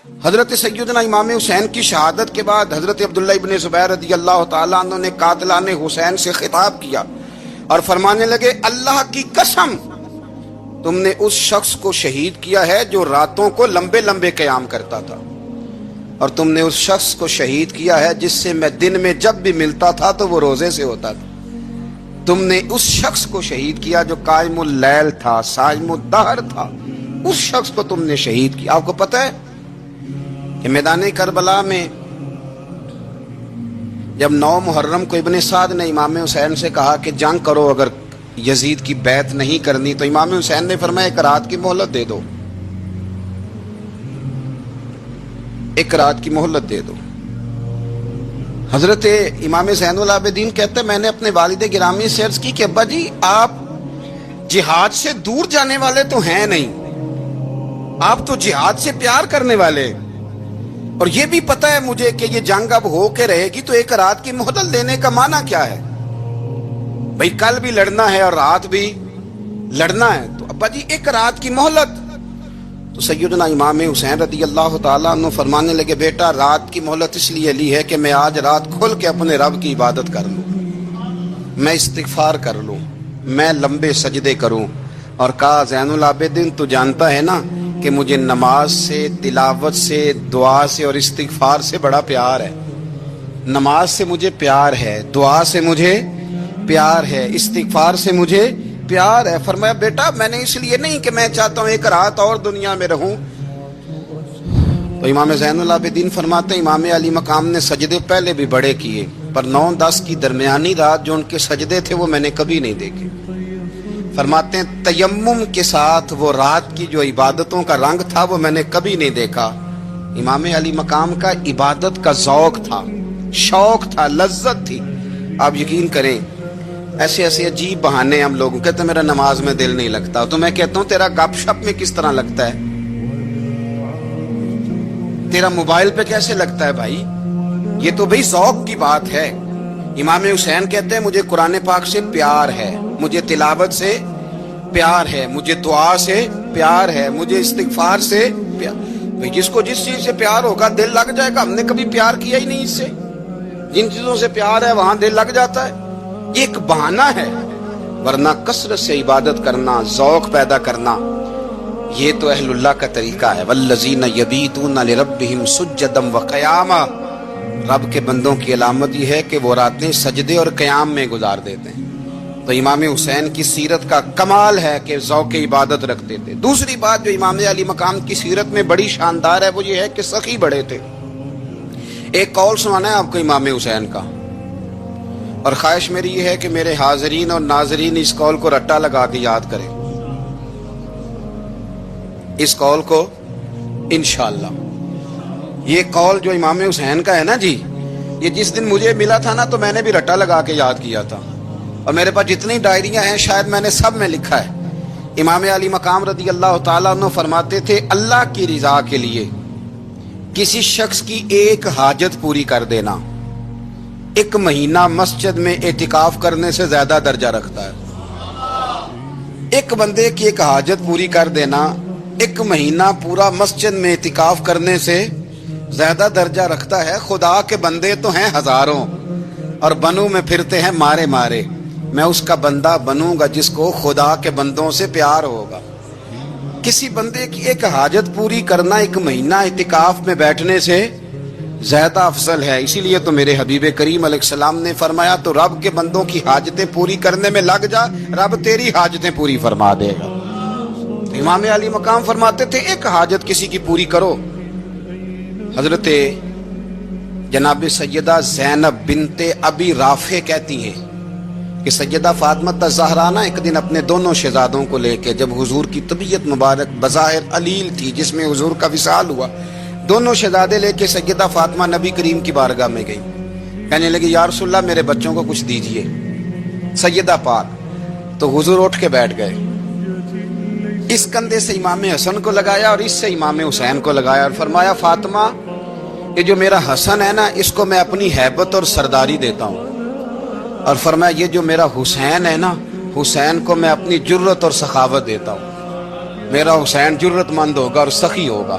حضرت سیدنا امام حسین کی شہادت کے بعد حضرت عبداللہ ابن زبیر رضی اللہ تعالیٰ عنہ نے قاتلان حسین سے خطاب کیا اور فرمانے لگے اللہ کی قسم تم نے اس شخص کو شہید کیا ہے جو راتوں کو لمبے لمبے قیام کرتا تھا، اور تم نے اس شخص کو شہید کیا ہے جس سے میں دن میں جب بھی ملتا تھا تو وہ روزے سے ہوتا تھا۔ تم نے اس شخص کو شہید کیا جو قائم اللیل تھا، صائم الدہر تھا، اس شخص کو تم نے شہید کیا۔ آپ کو پتہ ہے کہ میدان کربلا میں جب 9 محرم کو ابن سعد نے امام حسین سے کہا کہ جنگ کرو، اگر یزید کی بیعت نہیں کرنی تو امام حسین نے فرمایا ایک رات کی مہلت دے دو، ایک رات کی مہلت دے دو۔ حضرت امام زین العابدین کہتے ہیں میں نے اپنے والد گرامی سے عرض کی کہ ابا جی آپ جہاد سے دور جانے والے تو ہیں نہیں، آپ تو جہاد سے پیار کرنے والے، اور یہ بھی پتہ ہے مجھے کہ یہ جنگ اب ہو کے رہے گی، تو ایک رات کی مہلت دینے کا معنی کیا ہے؟ بھئی کل بھی لڑنا ہے اور رات بھی لڑنا ہے، تو ابا جی ایک رات کی مہلت۔ تو سیدنا امام حسین رضی اللہ تعالیٰ عنہ فرمانے لگے بیٹا رات کی مہلت اس لیے لی ہے کہ میں آج رات کھل کے اپنے رب کی عبادت کر لوں، میں استغفار کر لوں، میں لمبے سجدے کروں۔ اور کہا زین العابدین تو جانتا ہے نا کہ مجھے نماز سے، تلاوت سے، دعا سے اور استغفار سے بڑا پیار ہے۔ نماز سے مجھے پیار ہے، دعا سے مجھے پیار ہے، استغفار سے مجھے پیار ہے۔ فرمایا بیٹا میں نے اس لیے نہیں کہ میں چاہتا ہوں ایک رات اور دنیا میں رہوں۔ تو امام زین العابدین فرماتے ہیں امام علی مقام نے سجدے پہلے بھی بڑے کیے، پر 9-10 کی درمیانی رات جو ان کے سجدے تھے وہ میں نے کبھی نہیں دیکھے۔ فرماتے ہیں تیمم کے ساتھ وہ رات کی جو عبادتوں کا رنگ تھا وہ میں نے کبھی نہیں دیکھا۔ امام علی مقام کا عبادت کا ذوق تھا، شوق تھا، لذت تھی۔ آپ یقین کریں ایسے ایسے عجیب بہانے ہم لوگوں کہتے ہیں میرا نماز میں دل نہیں لگتا، تو میں کہتا ہوں تیرا گپ شپ میں کس طرح لگتا ہے، تیرا موبائل پہ کیسے لگتا ہے بھائی؟ یہ تو بھائی ذوق کی بات ہے۔ امام حسین کہتے ہیں مجھے قرآن پاک سے پیار ہے، مجھے تلاوت سے پیار ہے، مجھے دعا سے پیار ہے، مجھے استغفار سے پیار۔ بھائی جس کو جس چیز سے پیار ہوگا دل لگ جائے گا۔ ہم نے کبھی پیار کیا ہی نہیں اس سے، جن چیزوں سے پیار ہے وہاں دل لگ جاتا ہے۔ یہ ایک بہانہ ہے، ورنہ کثرت سے عبادت کرنا، ذوق پیدا کرنا، یہ تو اہل اللہ کا طریقہ ہے۔ والذین یبیتون لربہم سجدا وقیاما، رب کے بندوں کی علامت یہ ہے کہ وہ راتیں سجدے اور قیام میں گزار دیتے ہیں۔ تو امام حسین کی سیرت کا کمال ہے کہ ذوق عبادت رکھتے تھے۔ دوسری بات جو امام علی مقام کی سیرت میں بڑی شاندار ہے وہ یہ ہے کہ سخی بڑے تھے۔ ایک قول سنانا ہے آپ کو امام حسین کا، اور خواہش میری یہ ہے کہ میرے حاضرین اور ناظرین اس قول کو رٹا لگا کے یاد کریں، اس قول کو انشاءاللہ۔ یہ قول جو امام حسین کا ہے نا جی، یہ جس دن مجھے ملا تھا نا تو میں نے بھی رٹا لگا کے یاد کیا تھا، اور میرے پاس جتنی ڈائریاں ہیں شاید میں نے سب میں لکھا ہے۔ امام علی مقام رضی اللہ تعالیٰ عنہ فرماتے تھے اللہ کی رضا کے لیے کسی شخص کی ایک حاجت پوری کر دینا 1 مہینہ مسجد میں اعتکاف کرنے سے زیادہ درجہ رکھتا ہے۔ ایک بندے کی ایک حاجت پوری کر دینا 1 مہینہ پورا مسجد میں اعتکاف کرنے سے زیادہ درجہ رکھتا ہے۔ خدا کے بندے تو ہیں ہزاروں اور بنوں میں پھرتے ہیں مارے مارے، میں اس کا بندہ بنوں گا جس کو خدا کے بندوں سے پیار ہوگا۔ کسی بندے کی ایک حاجت پوری کرنا 1 مہینہ اعتکاف میں بیٹھنے سے زیادہ افضل ہے۔ اسی لیے تو میرے حبیب کریم علیہ السلام نے فرمایا تو رب کے بندوں کی حاجتیں پوری کرنے میں لگ جا، رب تیری حاجتیں پوری فرما دے گا۔ امام علی مقام فرماتے تھے ایک حاجت کسی کی پوری کرو۔ حضرت جناب سیدہ زینب بنت ابی رافع کہتی ہیں کہ سیدہ فاطمہ الزہرا نا ایک دن اپنے دونوں شہزادوں کو لے کے، جب حضور کی طبیعت مبارک بظاہر علیل تھی جس میں حضور کا وصال ہوا، دونوں شہزادے لے کے سیدہ فاطمہ نبی کریم کی بارگاہ میں گئی، کہنے لگی یا رسول اللہ میرے بچوں کو کچھ دیجئے سیدہ پاک۔ تو حضور اٹھ کے بیٹھ گئے، اس کندھے سے امام حسن کو لگایا اور اس سے امام حسین کو لگایا، اور فرمایا فاطمہ یہ جو میرا حسن ہے نا اس کو میں اپنی ہیبت اور سرداری دیتا ہوں، اور فرمایا یہ جو میرا حسین ہے نا حسین کو میں اپنی جرت اور سخاوت دیتا ہوں، میرا حسین جرت مند ہوگا اور سخی ہوگا۔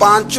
5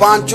5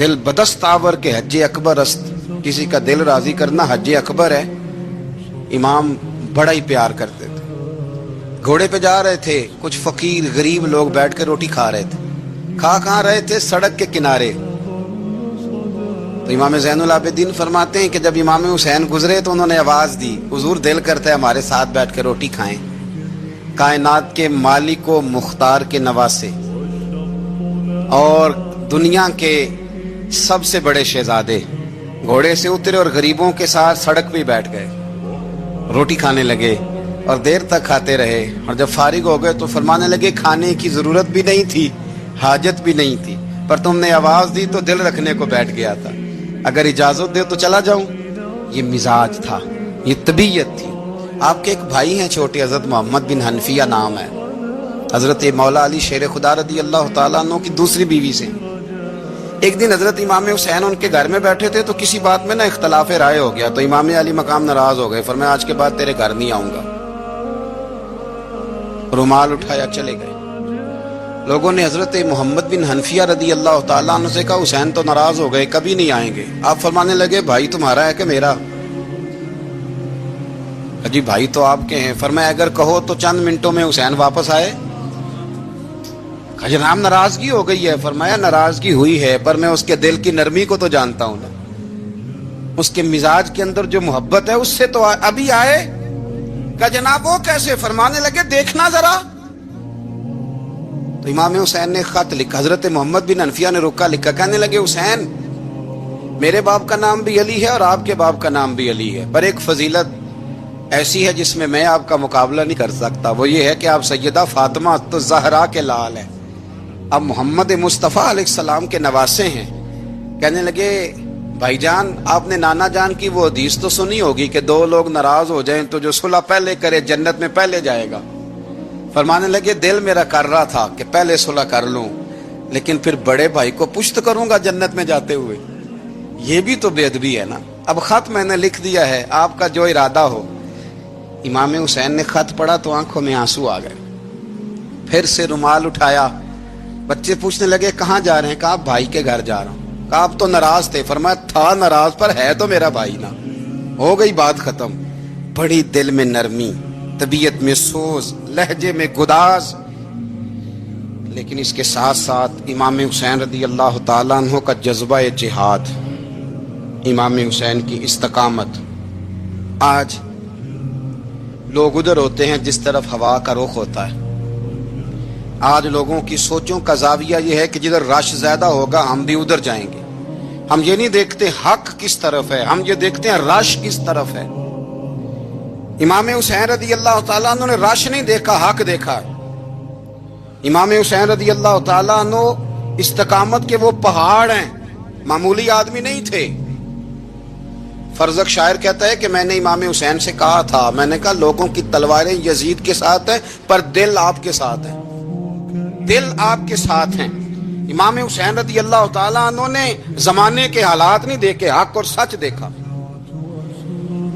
دل بدستاور کے حج اکبر است، کسی کا دل راضی کرنا حج اکبر ہے۔ امام بڑا ہی پیار کرتے تھے۔ گھوڑے پہ جا رہے تھے، کچھ فقیر غریب لوگ بیٹھ کے روٹی کھا رہے تھے۔ کہاں رہے تھے؟ سڑک کے کنارے۔ تو امام زین العابدین فرماتے ہیں کہ جب امام حسین گزرے تو انہوں نے آواز دی، حضور دل کرتا ہے ہمارے ساتھ بیٹھ کے روٹی کھائیں۔ کائنات کے مالک و مختار کے نواسے اور دنیا کے سب سے بڑے شہزادے گھوڑے سے اترے اور غریبوں کے ساتھ سڑک پہ بیٹھ گئے، روٹی کھانے لگے اور دیر تک کھاتے رہے۔ اور جب فارغ ہو گئے تو فرمانے لگے کھانے کی ضرورت بھی نہیں تھی، حاجت بھی نہیں تھی، پر تم نے آواز دی تو دل رکھنے کو بیٹھ گیا تھا، اگر اجازت دے تو چلا جاؤں۔ یہ مزاج تھا، یہ طبیعت تھی۔ آپ کے ایک بھائی ہیں چھوٹے، حضرت محمد بن حنفیہ نام ہے، حضرت مولا علی شیر خدا رضی اللہ تعالیٰ عنہ کی دوسری بیوی سے۔ ایک دن حضرت امام حسین ان کے گھر میں بیٹھے تھے تو کسی بات میں اختلاف رائے ہو گیا، تو امام علی مقام ناراض ہو گئے، فرمایا آج کے بعد تیرے گھر نہیں آؤں گا۔ رومال اٹھایا چلے گئے۔ لوگوں نے حضرت محمد بن حنفیہ رضی اللہ تعالیٰ عنہ سے کہا حسین تو ناراض ہو گئے، کبھی نہیں آئیں گے۔ آپ فرمانے لگے بھائی تمہارا ہے کہ میرا؟ جی بھائی تو آپ کے ہیں۔ فرمایا اگر کہو تو چند منٹوں میں حسین واپس آئے۔ جناب ناراضگی ہو گئی ہے۔ فرمایا ناراضگی ہوئی ہے پر میں اس کے دل کی نرمی کو تو جانتا ہوں نا، اس کے مزاج کے اندر جو محبت ہے اس سے تو ابھی آئے۔ کہ جناب وہ کیسے؟ فرمانے لگے دیکھنا ذرا۔ تو امام حسین نے خط لکھا، حضرت محمد بن حنفیہ نے رکا لکھا، کہنے لگے حسین میرے باپ کا نام بھی علی ہے اور آپ کے باپ کا نام بھی علی ہے، پر ایک فضیلت ایسی ہے جس میں میں آپ کا مقابلہ نہیں کر سکتا، وہ یہ ہے کہ آپ سیدہ فاطمہ تو زہرا کے لال ہیں، اب محمد مصطفیٰ علیہ السلام کے نواسے ہیں۔ کہنے لگے بھائی جان آپ نے نانا جان کی وہ حدیث تو سنی ہوگی کہ دو لوگ ناراض ہو جائیں تو جو صلح پہلے کرے جنت میں پہلے جائے گا۔ فرمانے لگے دل میرا کر رہا تھا کہ پہلے صلح کر لوں، لیکن پھر بڑے بھائی کو پشت کروں گا جنت میں جاتے ہوئے، یہ بھی تو بے ادبی ہے نا۔ اب خط میں نے لکھ دیا ہے، آپ کا جو ارادہ ہو۔ امام حسین نے خط پڑھا تو آنکھوں میں آنسو آ گئے، پھر سے رومال اٹھایا۔ بچے پوچھنے لگے کہاں جا رہے ہیں؟ کہا بھائی کے گھر جا رہا ہوں۔ کہا آپ تو ناراض تھے؟ فرمایا تھا ناراض پر ہے تو میرا بھائی نا، ہو گئی بات ختم۔ بڑی دل میں نرمی، طبیعت میں سوز، لہجے میں گداز، لیکن اس کے ساتھ ساتھ امام حسین رضی اللہ تعالیٰ عنہ کا جذبہ جہاد، امام حسین کی استقامت۔ آج لوگ ادھر ہوتے ہیں جس طرف ہوا کا رخ ہوتا ہے۔ آج لوگوں کی سوچوں کا زاویہ یہ ہے کہ جدھر رش زیادہ ہوگا ہم بھی ادھر جائیں گے۔ ہم یہ نہیں دیکھتے حق کس طرف ہے، ہم یہ دیکھتے ہیں رش کس طرف ہے۔ امام حسین رضی اللہ تعالیٰ عنہ نے رش نہیں دیکھا، حق دیکھا۔ امام حسین رضی اللہ تعالیٰ عنہ استقامت کے وہ پہاڑ ہیں، معمولی آدمی نہیں تھے۔ فرزق شاعر کہتا ہے کہ میں نے امام حسین سے کہا تھا، میں نے کہا لوگوں کی تلواریں یزید کے ساتھ ہیں پر دل آپ کے ساتھ ہے، دل آپ کے ساتھ ہیں۔ امام حسین رضی اللہ تعالیٰ عنہ نے زمانے کے حالات نہیں دیکھے، حق اور سچ دیکھا۔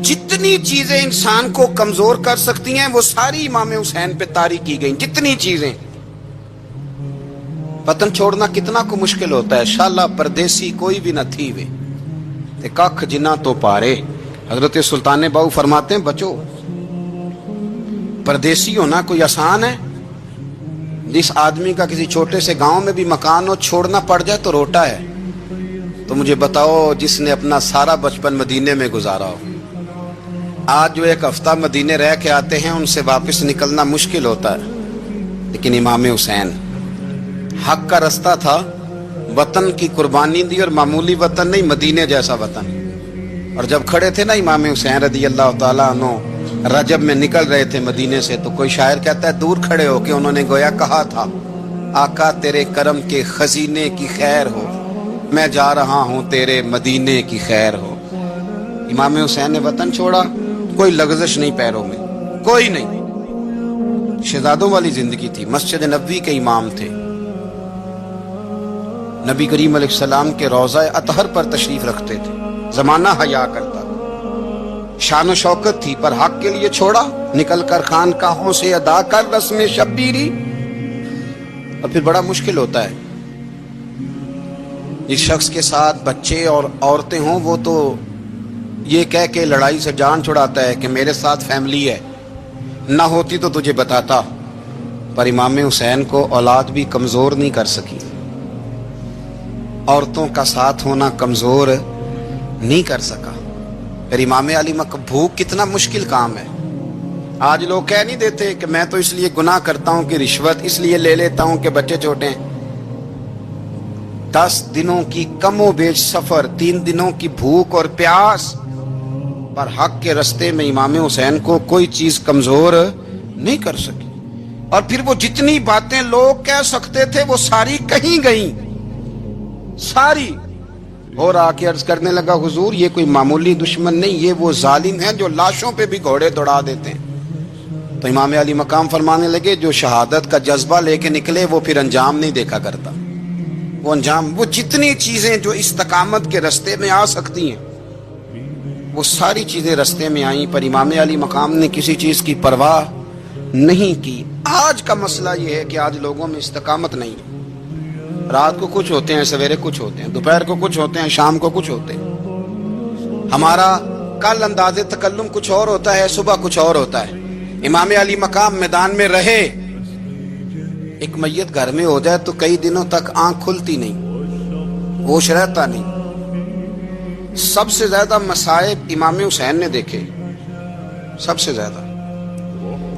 جتنی چیزیں انسان کو کمزور کر سکتی ہیں وہ ساری امام حسین پہ طاری کی گئیں، جتنی چیزیں۔ وطن چھوڑنا کتنا کو مشکل ہوتا ہے، شالا پردیسی کوئی بھی نہ تھی وے تے ککھ جنہ تو پارے۔ حضرت سلطان باؤ فرماتے ہیں بچو پردیسی ہونا کوئی آسان ہے؟ جس آدمی کا کسی چھوٹے سے گاؤں میں بھی مکان ہو چھوڑنا پڑ جائے تو روٹا ہے، تو مجھے بتاؤ جس نے اپنا سارا بچپن مدینے میں گزارا ہو۔ آج جو ایک ہفتہ مدینے رہ کے آتے ہیں ان سے واپس نکلنا مشکل ہوتا ہے، لیکن امام حسین حق کا رستہ تھا، وطن کی قربانی دی، اور معمولی وطن نہیں، مدینے جیسا وطن۔ اور جب کھڑے تھے نا امام حسین رضی اللہ تعالیٰ عنہ رجب میں نکل رہے تھے مدینے سے، تو کوئی شاعر کہتا ہے دور کھڑے ہو کے انہوں نے گویا کہا تھا آقا تیرے کرم کے خزینے کی خیر ہو، میں جا رہا ہوں تیرے مدینے کی خیر ہو۔ امام حسین نے وطن چھوڑا، کوئی لغزش نہیں پیروں میں، کوئی نہیں۔ شہزادوں والی زندگی تھی، مسجد نبوی کے امام تھے، نبی کریم علیہ السلام کے روضہ اطہر پر تشریف رکھتے تھے، زمانہ حیا کرتا تھا، شان و شوکت تھی، پر حق کے لیے چھوڑا، نکل کر خانقاہوں سے ادا کر رسم شبیری۔ اور پھر بڑا مشکل ہوتا ہے، جس شخص کے ساتھ بچے اور عورتیں ہوں وہ تو یہ کہہ کے لڑائی سے جان چھڑاتا ہے کہ میرے ساتھ فیملی ہے، نہ ہوتی تو تجھے بتاتا، پر امام حسین کو اولاد بھی کمزور نہیں کر سکی، عورتوں کا ساتھ ہونا کمزور نہیں کر سکا۔ پھر امام علی بھوک کتنا مشکل کام ہے۔ آج لوگ کہہ نہیں دیتے کہ میں تو اس لیے گناہ کرتا ہوں کہ رشوت اس لیے لے لیتا ہوں کہ بچے چھوٹے ہیں۔ 10 دنوں کی کم و بیش سفر، 3 دنوں کی بھوک اور پیاس، پر حق کے رستے میں امام حسین کو کوئی چیز کمزور نہیں کر سکی۔ اور پھر وہ جتنی باتیں لوگ کہہ سکتے تھے وہ ساری کہیں گئیں، ساری۔ اور آ کے عرض کرنے لگا حضور یہ کوئی معمولی دشمن نہیں، یہ وہ ظالم ہیں جو لاشوں پہ بھی گھوڑے دوڑا دیتے ہیں۔ تو امام علی مقام فرمانے لگے جو شہادت کا جذبہ لے کے نکلے وہ پھر انجام نہیں دیکھا کرتا۔ وہ انجام، وہ جتنی چیزیں جو استقامت کے رستے میں آ سکتی ہیں وہ ساری چیزیں رستے میں آئیں، پر امام علی مقام نے کسی چیز کی پرواہ نہیں کی۔ آج کا مسئلہ یہ ہے کہ آج لوگوں میں استقامت نہیں ہے۔ رات کو کچھ ہوتے ہیں، سویرے کچھ ہوتے ہیں، دوپہر کو کچھ ہوتے ہیں، شام کو کچھ ہوتے ہیں۔ ہمارا کل انداز تکلم کچھ اور ہوتا ہے، صبح کچھ اور ہوتا ہے۔ امام علی مقام میدان میں رہے، ایک میت گھر میں ہو جائے تو کئی دنوں تک آنکھ کھلتی نہیں، ہوش رہتا نہیں۔ سب سے زیادہ مصائب امام حسین نے دیکھے، سب سے زیادہ۔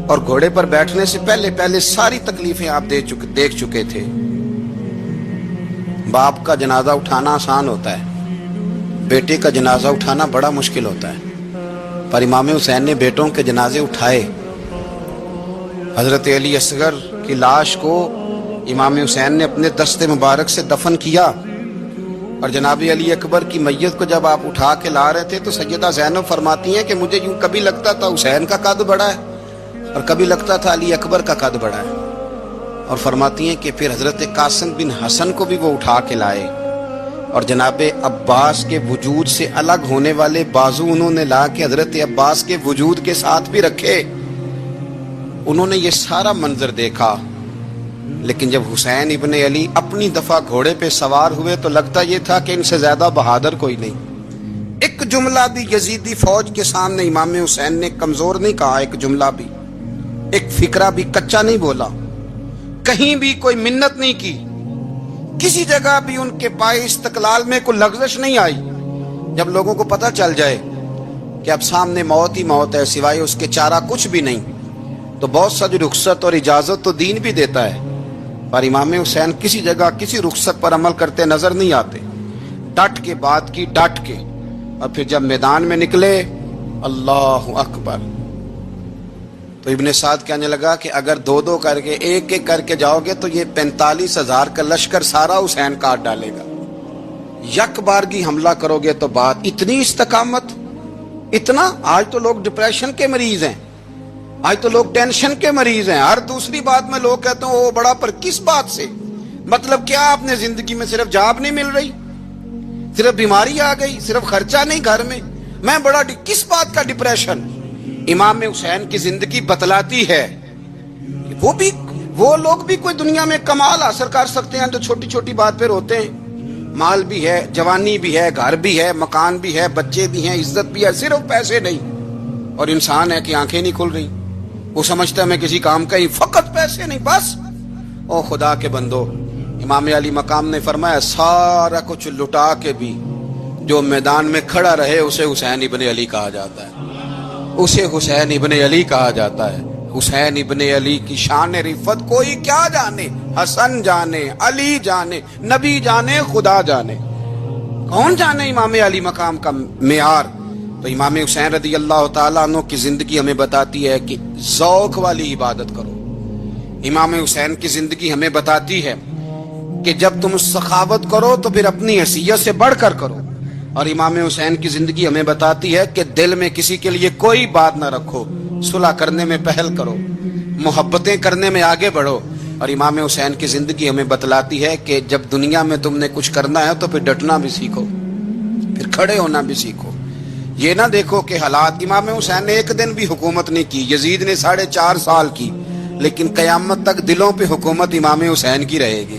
اور گھوڑے پر بیٹھنے سے پہلے ساری تکلیفیں آپ دیکھ چکے تھے۔ باپ کا جنازہ اٹھانا آسان ہوتا ہے، بیٹے کا جنازہ اٹھانا بڑا مشکل ہوتا ہے، پر امام حسین نے بیٹوں کے جنازے اٹھائے۔ حضرت علی اصغر کی لاش کو امام حسین نے اپنے دست مبارک سے دفن کیا، اور جناب علی اکبر کی میت کو جب آپ اٹھا کے لا رہے تھے تو سیدہ زینب فرماتی ہیں کہ مجھے یوں کبھی لگتا تھا حسین کا قد بڑا ہے اور کبھی لگتا تھا علی اکبر کا قد بڑا ہے۔ اور فرماتی ہیں کہ پھر حضرت قاسم بن حسن کو بھی وہ اٹھا کے لائے، اور جناب عباس کے وجود سے الگ ہونے والے بازو انہوں نے لا کے حضرت عباس کے وجود کے ساتھ بھی رکھے۔ انہوں نے یہ سارا منظر دیکھا، لیکن جب حسین ابن علی اپنی دفعہ گھوڑے پہ سوار ہوئے تو لگتا یہ تھا کہ ان سے زیادہ بہادر کوئی نہیں۔ ایک جملہ بھی یزیدی فوج کے سامنے امام حسین نے کمزور نہیں کہا، ایک جملہ بھی، ایک فکرہ بھی کچا نہیں بولا، کہیں بھی کوئی منت نہیں کی، کسی جگہ بھی ان کے پائے استقلال میں کوئی لغزش نہیں آئی۔ جب لوگوں کو پتہ چل جائے کہ اب سامنے موت ہی موت ہے، سوائے اس کے چارہ کچھ بھی نہیں، تو بہت ساری رخصت اور اجازت تو دین بھی دیتا ہے، پر امام حسین کسی جگہ کسی رخصت پر عمل کرتے نظر نہیں آتے۔ ڈٹ کے بات کی، ڈٹ کے، اور پھر جب میدان میں نکلے، اللہ اکبر، تو ابن سعد کہنے لگا کہ اگر 2 کر کے، ایک کر کے جاؤ گے تو یہ 45,000 کا لشکر سارا حسین کاٹ ڈالے گا۔ یک بارگی حملہ کرو گے تو بات، اتنی استقامت، اتنا۔ آج تو لوگ ڈپریشن کے مریض ہیں، آج تو لوگ ٹینشن کے مریض ہیں، ہر دوسری بات میں لوگ کہتے ہیں وہ بڑا، پر کس بات سے؟ مطلب کیا آپ نے زندگی میں صرف جاب نہیں مل رہی، صرف بیماری آ گئی، صرف خرچہ نہیں گھر میں بڑا، کس بات کا ڈپریشن؟ امام حسین کی زندگی بتلاتی ہے کہ وہ لوگ بھی کوئی دنیا میں کمال حاصل کر سکتے ہیں جو چھوٹی چھوٹی بات پہ روتے ہیں۔ مال بھی ہے، جوانی بھی ہے، گھر بھی ہے، مکان بھی ہے، بچے بھی ہیں، عزت بھی ہے، صرف پیسے نہیں۔ اور انسان ہے کہ آنکھیں نہیں کھل رہی، وہ سمجھتا ہے میں کسی کام کا ہی، فقط پیسے نہیں بس۔ او خدا کے بندو، امام علی مقام نے فرمایا سارا کچھ لٹا کے بھی جو میدان میں کھڑا رہے اسے حسین ابن علی کہا جاتا ہے، اسے حسین ابن علی کہا جاتا ہے۔ حسین ابن علی کی شان رفت کوئی کیا جانے، حسن جانے، علی جانے، نبی جانے، خدا جانے، کون جانے امام علی مقام کا معیار۔ تو امام حسین رضی اللہ تعالیٰ عنہ کی زندگی ہمیں بتاتی ہے کہ ذوق والی عبادت کرو۔ امام حسین کی زندگی ہمیں بتاتی ہے کہ جب تم سخاوت کرو تو پھر اپنی حیثیت سے بڑھ کر کرو۔ اور امام حسین کی زندگی ہمیں بتاتی ہے کہ دل میں کسی کے لیے کوئی بات نہ رکھو، صلح کرنے میں پہل کرو، محبتیں کرنے میں آگے بڑھو۔ اور امام حسین کی زندگی ہمیں بتلاتی ہے کہ جب دنیا میں تم نے کچھ کرنا ہے تو پھر ڈٹنا بھی سیکھو، پھر کھڑے ہونا بھی سیکھو۔ یہ نہ دیکھو کہ حالات، امام حسین نے ایک دن بھی حکومت نہیں کی، یزید نے 4.5 سال کی، لیکن قیامت تک دلوں پہ حکومت امام حسین کی رہے گی۔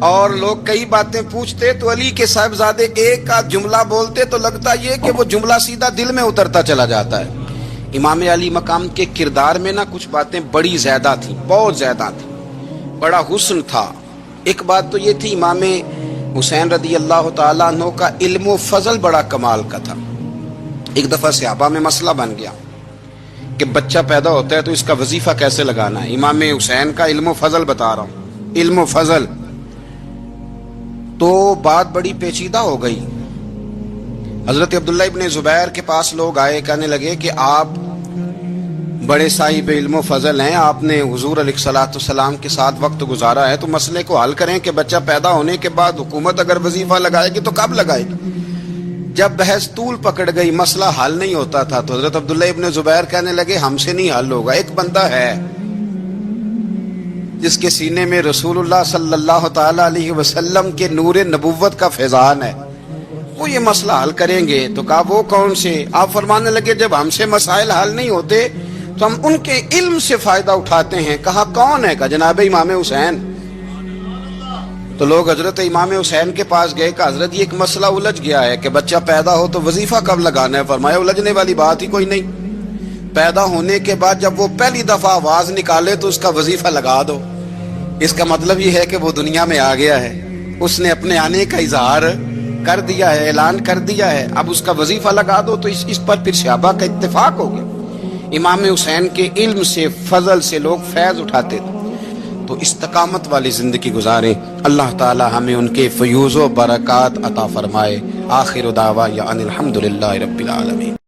اور لوگ کئی باتیں پوچھتے تو علی کے صاحبزادے ایک کا جملہ بولتے تو لگتا یہ کہ وہ جملہ سیدھا دل میں اترتا چلا جاتا ہے۔ امام علی مقام کے کردار میں نا کچھ باتیں بڑی زیادہ تھیں، بہت زیادہ تھیں، بڑا حسن تھا۔ ایک بات تو یہ تھی، امام حسین رضی اللہ تعالیٰ عنہ کا علم و فضل بڑا کمال کا تھا۔ ایک دفعہ صحابہ میں مسئلہ بن گیا کہ بچہ پیدا ہوتا ہے تو اس کا وظیفہ کیسے لگانا ہے۔ امام حسین کا علم و فضل بتا رہا ہوں، علم و فضل۔ تو بات بڑی پیچیدہ ہو گئی۔ حضرت عبداللہ ابن زبیر کے پاس لوگ آئے، کہنے لگے کہ آپ بڑے صاحب علم و فضل ہیں، آپ نے حضور علیہ الصلوۃ والسلام کے ساتھ وقت گزارا ہے، تو مسئلے کو حل کریں کہ بچہ پیدا ہونے کے بعد حکومت اگر وظیفہ لگائے گی تو کب لگائے گی۔ جب بحث طول پکڑ گئی، مسئلہ حل نہیں ہوتا تھا، تو حضرت عبداللہ ابن زبیر کہنے لگے ہم سے نہیں حل ہوگا، ایک بندہ ہے جس کے سینے میں رسول اللہ صلی اللہ تعالی علیہ وسلم کے نور نبوت کا فیضان ہے، وہ یہ مسئلہ حل کریں گے۔ تو کہا وہ کون سے؟ آپ فرمانے لگے جب ہم سے مسائل حل نہیں ہوتے تو ہم ان کے علم سے فائدہ اٹھاتے ہیں۔ کہا کون ہے؟ کہا جناب امام حسین۔ تو لوگ حضرت امام حسین کے پاس گئے کہ حضرت یہ ایک مسئلہ الجھ گیا ہے کہ بچہ پیدا ہو تو وظیفہ کب لگانا ہے۔ فرمایا الجھنے والی بات ہی کوئی نہیں، پیدا ہونے کے بعد جب وہ پہلی دفعہ آواز نکالے تو اس کا وظیفہ لگا دو۔ اس کا مطلب یہ ہے کہ وہ دنیا میں آ گیا ہے، اس نے اپنے آنے کا اظہار کر دیا ہے، اعلان کر دیا ہے، اب اس کا وظیفہ لگا دو۔ تو اس پر پھر صحابہ کا اتفاق ہو گیا۔ امام حسین کے علم سے، فضل سے لوگ فیض اٹھاتے تھے۔ تو استقامت والی زندگی گزاریں، اللہ تعالی ہمیں ان کے فیوز و برکات عطا فرمائے۔ آخر دعوانا ان الحمدللہ رب العالمین۔